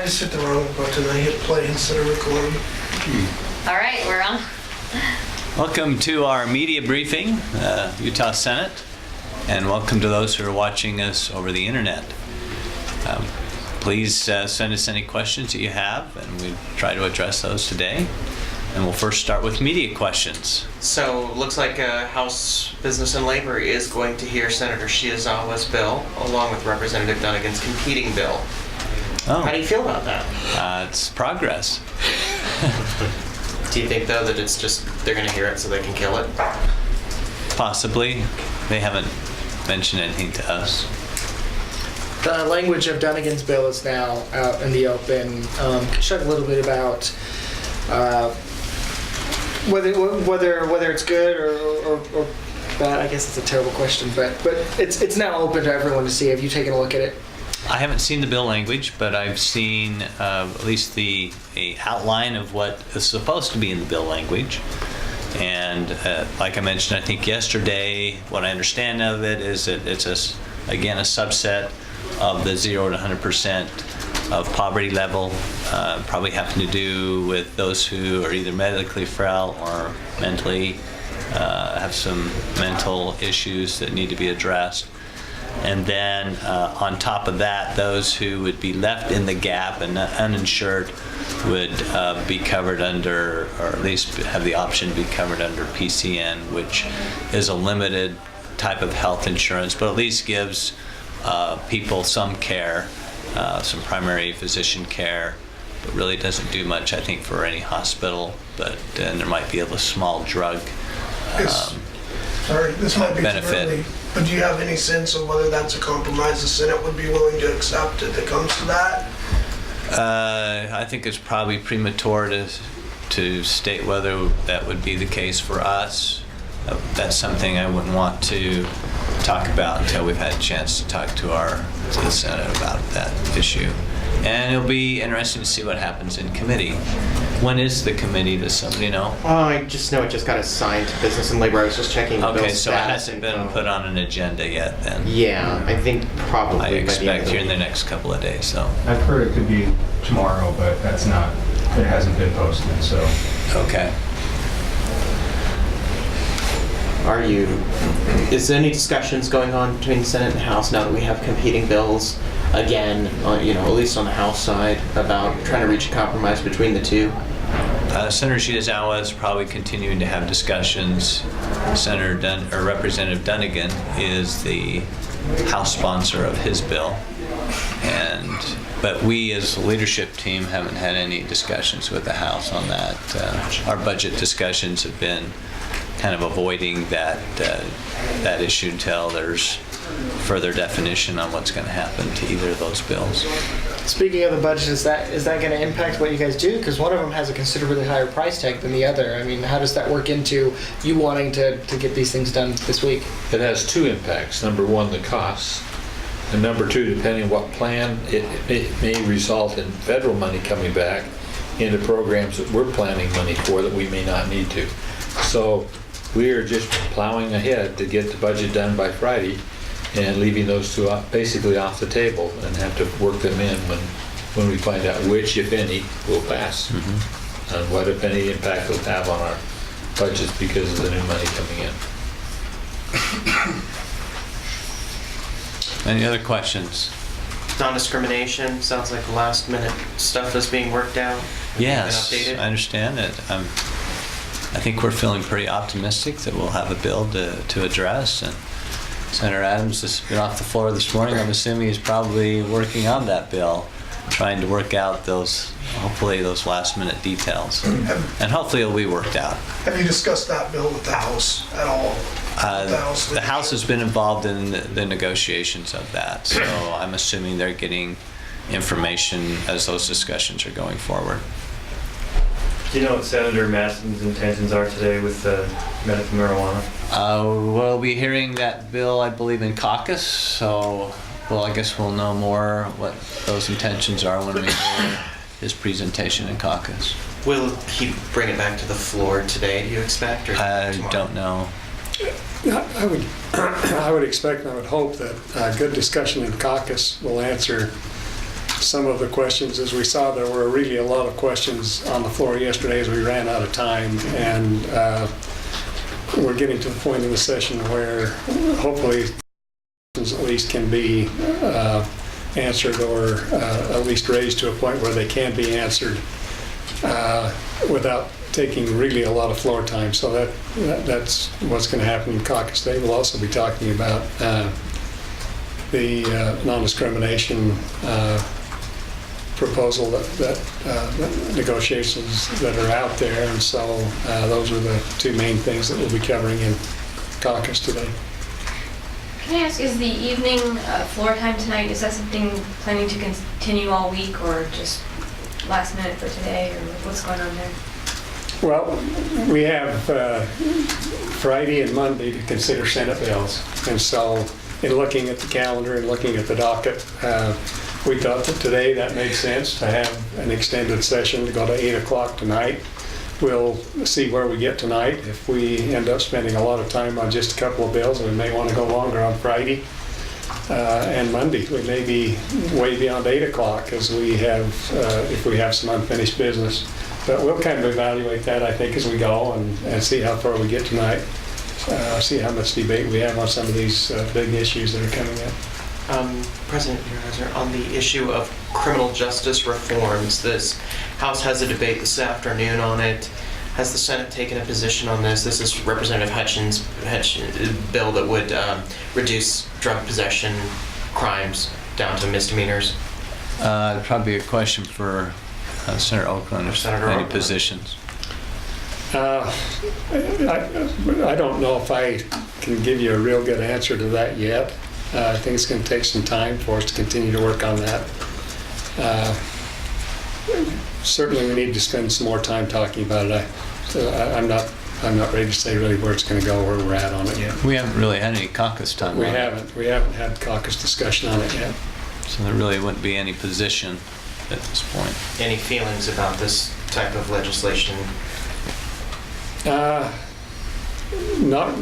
just hit the wrong button. I hit play instead of record. All right, we're on. Welcome to our media briefing, Utah Senate, and welcome to those who are watching us over the internet. Please send us any questions that you have, and we try to address those today. And we'll first start with media questions. So, looks like House Business and Labor is going to hear Senator Shiozawa's bill, along with Representative Dunnigan's competing bill. Oh, How do you feel about that? it's progress. Do you think, though, that it's just they're going to hear it so they can kill it? Possibly. They haven't mentioned anything to us. The language of Dunnigan's bill is now out in the open. Could you talk a little bit about whether it's good or bad? I guess it's a terrible question, but it's now open to everyone to see. Have you taken a look at it? I haven't seen the bill language, but I've seen at least a outline of what is supposed to be in the bill language. And like I mentioned, I think yesterday, what I understand of it is that it's again a subset of the 0 to 100% of poverty level, probably having to do with those who are either medically frail or mentally have some mental issues that need to be addressed. And then on top of that, those who would be left in the gap and uninsured would be covered under, or at least have the option to be covered under PCN, which is a limited type of health insurance, but at least gives people some care, some primary physician care, but really doesn't do much, I think, for any hospital. But then there might be a small drug Sorry, this might be benefit. too early, but do you have any sense of whether that's a compromise the Senate would be willing to accept if it comes to that? I think it's probably premature to state whether that would be the case for us. That's something I wouldn't want to talk about until we've had a chance to talk to the Senate about that issue. And it'll be interesting to see what happens in committee. When is the committee? Does somebody know? I just know it just got assigned to Business and Labor. I was just checking the Okay, bill's so it status hasn't been info. put on an agenda yet then. Yeah, I think probably I by the end expect of here in the next couple of days, so. I've heard it could be tomorrow, but that's not, it hasn't been posted, so. Okay. Is there any discussions going on between the Senate and House now that we have competing bills again, at least on the House side, about trying to reach a compromise between the two? Senator Shiozawa is probably continuing to have discussions. Representative Dunnigan is the House sponsor of his bill, but we as a leadership team haven't had any discussions with the House on that. Our budget discussions have been kind of avoiding that issue until there's further definition on what's going to happen to either of those bills. Speaking of the budget, is that going to impact what you guys do? Because one of them has a considerably higher price tag than the other. I mean, how does that work into you wanting to get these things done this week? It has two impacts. Number one, the costs. And number two, depending on what plan, it may result in federal money coming back into programs that we're planning money for that we may not need to. So we are just plowing ahead to get the budget done by Friday and leaving those two basically off the table and have to work them in when we find out which, if any, will pass. Mm-hmm. And what, if any, impact it'll have on our budgets because of the new money coming in. Any other questions? Non-discrimination, sounds like last minute stuff is being worked out. Have you been Yes, updated? I understand it. I think we're feeling pretty optimistic that we'll have a bill to address. And Senator Adams has been off the floor this morning. I'm assuming he's probably working on that bill, trying to work out hopefully those last minute details. And hopefully it'll be worked out. Have you discussed that bill with the House at all? The House has been involved in the negotiations of that, so I'm assuming they're getting information as those discussions are going forward. Do you know what Senator Masson's intentions are today with medical marijuana? We'll be hearing that bill, I believe, in caucus, so I guess we'll know more what those intentions are when we hear his presentation in caucus. Will he bring it back to the floor today, do you expect, or I tomorrow? don't know. I would expect and I would hope that a good discussion in caucus will answer some of the questions. As we saw, there were really a lot of questions on the floor yesterday as we ran out of time, and we're getting to the point in the session where hopefully at least can be answered, or at least raised to a point where they can be answered without taking really a lot of floor time. So that's what's going to happen in caucus day. We'll also be talking about the non-discrimination proposal that negotiations that are out there, and so those are the two main things that we'll be covering in caucus today. Can I ask, is the evening floor time tonight, is that something planning to continue all week, or just last minute for today, or what's going on there? Well, we have Friday and Monday to consider Senate bills, and so in looking at the calendar and looking at the docket, we thought that today that made sense to have an extended session to go to 8 o'clock tonight. We'll see where we get tonight. If we end up spending a lot of time on just a couple of bills, we may want to go longer on Friday and Monday. We may be way beyond 8 o'clock as we have, if we have some unfinished business. But we'll kind of evaluate that, I think, as we go and see how far we get tonight. See how much debate we have on some of these big issues that are coming up. President Neuhauser, on the issue of criminal justice reforms, this House has a debate this afternoon on it. Has the Senate taken a position on this? This is Representative Hutchins' bill that would reduce drug possession crimes down to misdemeanors. Probably a question for Senator Oakland, or Senator any Oakland. positions. I don't know if I can give you a real good answer to that yet. I think it's going to take some time for us to continue to work on that. Certainly, we need to spend some more time talking about it. I'm not ready to say really where it's going to go, where we're at on it yet. We haven't really had any caucus time We on it, haven't had caucus discussion on it yet. so there really wouldn't be any position at this point. Any feelings about this type of legislation? Not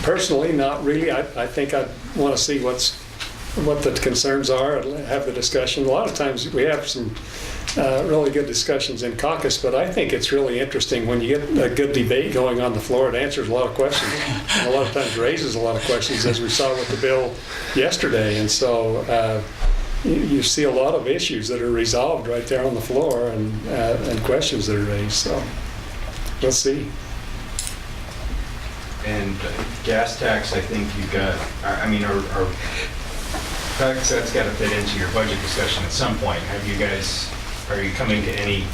personally, not really. I think I'd want to see what the concerns are and have the discussion. A lot of times we have some really good discussions in caucus, but I think it's really interesting when you get a good debate going on the floor. It answers a lot of questions, and a lot of times raises a lot of questions, as we saw with the bill yesterday. And so you see a lot of issues that are resolved right there on the floor, and questions that are raised. So we'll see. And gas tax, I think you got, I mean, that's got to fit into your budget discussion at some point. Are you coming to any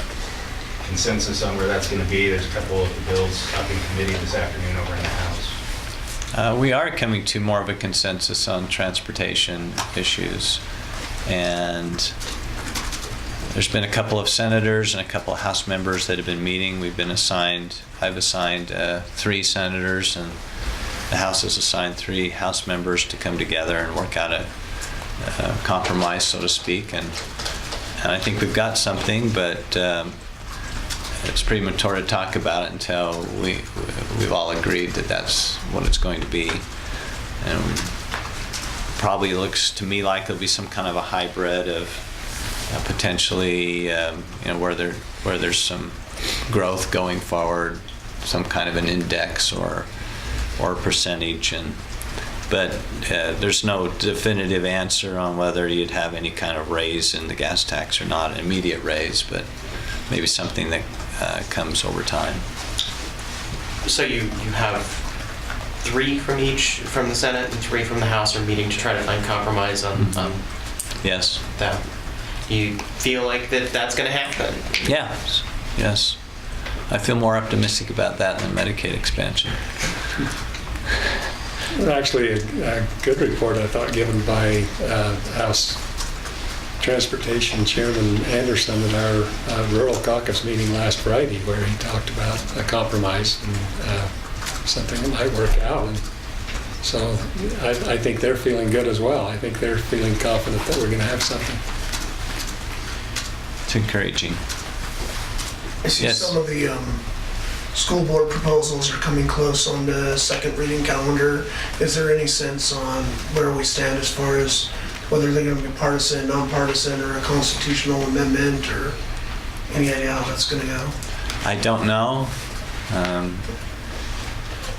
consensus on where that's going to be? There's a couple of the bills up in committee this afternoon over in the House. We are coming to more of a consensus on transportation issues, and there's been a couple of senators and a couple of House members that have been meeting. I've assigned 3 senators, and the House has assigned 3 House members to come together and work out a compromise, so to speak. And I think we've got something, but it's premature to talk about it until we've all agreed that that's what it's going to be. And probably looks to me like there'll be some kind of a hybrid of potentially, where there's some growth going forward, some kind of an index or percentage, but there's no definitive answer on whether you'd have any kind of raise in the gas tax or not, an immediate raise, but maybe something that comes over time. So you have 3 from the Senate and 3 from the House are meeting to try to find compromise on Yes. that. You feel like that's going to happen? Yes. I feel more optimistic about that than Medicaid expansion. Actually, a good report, I thought, given by House Transportation Chairman Anderson at our rural caucus meeting last Friday, where he talked about a compromise and something that might work out. And so I think they're feeling good as well. I think they're feeling confident that we're going to have something. It's encouraging. I see Yes. some of the school board proposals are coming close on the second reading calendar. Is there any sense on where we stand as far as whether they're gonna be partisan, nonpartisan, or a constitutional amendment, or any idea how that's gonna go? I don't know,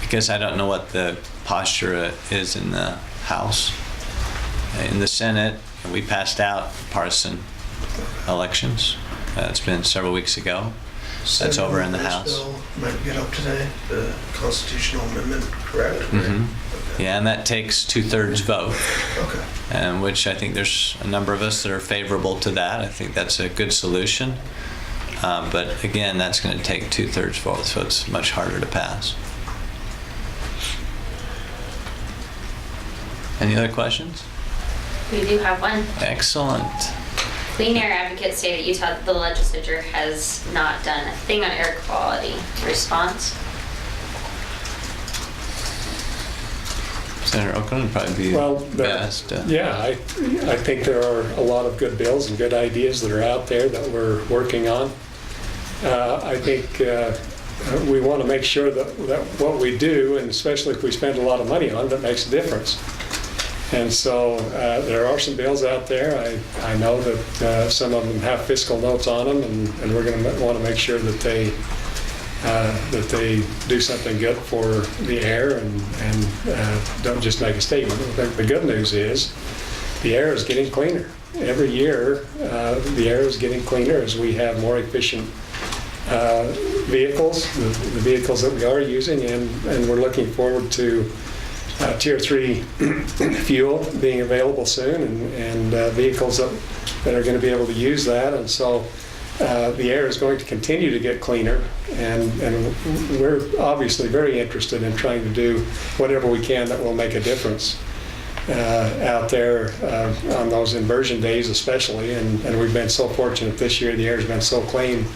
because I don't know what the posture is in the House. In the Senate, we passed out partisan elections. It's been several weeks ago. That's over in the House. Bill might get up today, the constitutional amendment, correct? Mhm. Yeah, and that takes 2/3 vote, Okay. and which I think there's a number of us that are favorable to that. I think that's a good solution. But again, that's going to take 2/3 vote, so it's much harder to pass. Any other questions? We do have one. Excellent. Clean air advocates say that Utah, the legislature has not done a thing on air quality. Response? Senator Oakland would probably be Well, best. yeah, I think there are a lot of good bills and good ideas that are out there that we're working on. I think we want to make sure that what we do, and especially if we spend a lot of money on it, that makes a difference. And so there are some bills out there. I know that some of them have fiscal notes on them, and we're going to want to make sure that they do something good for the air and don't just make a statement. The good news is the air is getting cleaner. Every year, the air is getting cleaner as we have more efficient vehicles, the vehicles that we are using, and we're looking forward to Tier 3 fuel being available soon, and vehicles that are going to be able to use that. And so the air is going to continue to get cleaner, and we're obviously very interested in trying to do whatever we can that will make a difference out there on those inversion days especially. And we've been so fortunate this year. The air's been so clean.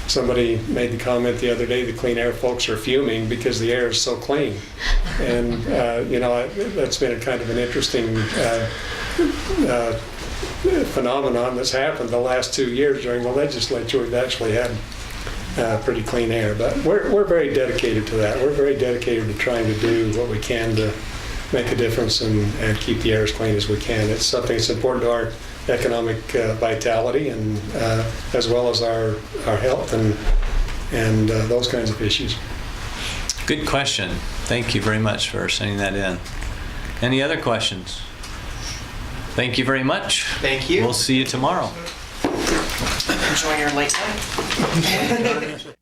Somebody made the comment the other day, the clean air folks are fuming because the air is so clean. And, that's been a kind of an interesting phenomenon that's happened the last 2 years during the legislature. We've actually had pretty clean air, but we're very dedicated to that. We're very dedicated to trying to do what we can to make a difference and keep the air as clean as we can. It's something that's important to our economic vitality, and as well as our health and those kinds of issues. Good question. Thank you very much for sending that in. Any other questions? Thank you very much. Thank you. We'll see you tomorrow. Enjoy your late night.